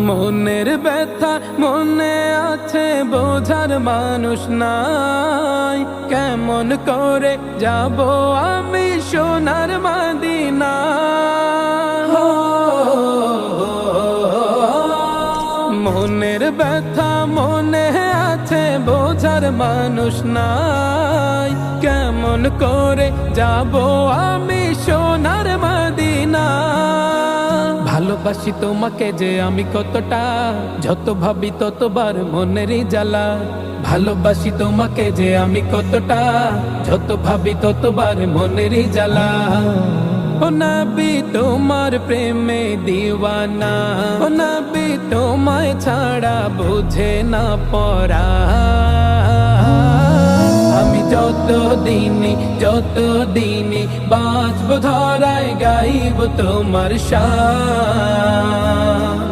মনের ব্যথা মনে আছে, বোঝার মানুষ নাই। কেমন করে যাব আমি সোনার মদিনা? মনের ব্যথা মনে আছে, বোঝার মানুষ নাই। কেমন করে যাব আমি সোনার মদিনা? ভালোবাসি তোমাকে যে আমি কতটা, যত ভাবি ততবার মনেরই জ্বালা। ভালোবাসি তোমাকে যে আমি কতটা, যত ভাবি ততবার মনেরই জ্বালা। ও নবী তোমার প্রেমে দিওয়ানা, ও নবী তোমায় ছাড়া বুঝে না পরা। আমি যত দিনে বাঁচব ধরায় গাইব তোমার শান।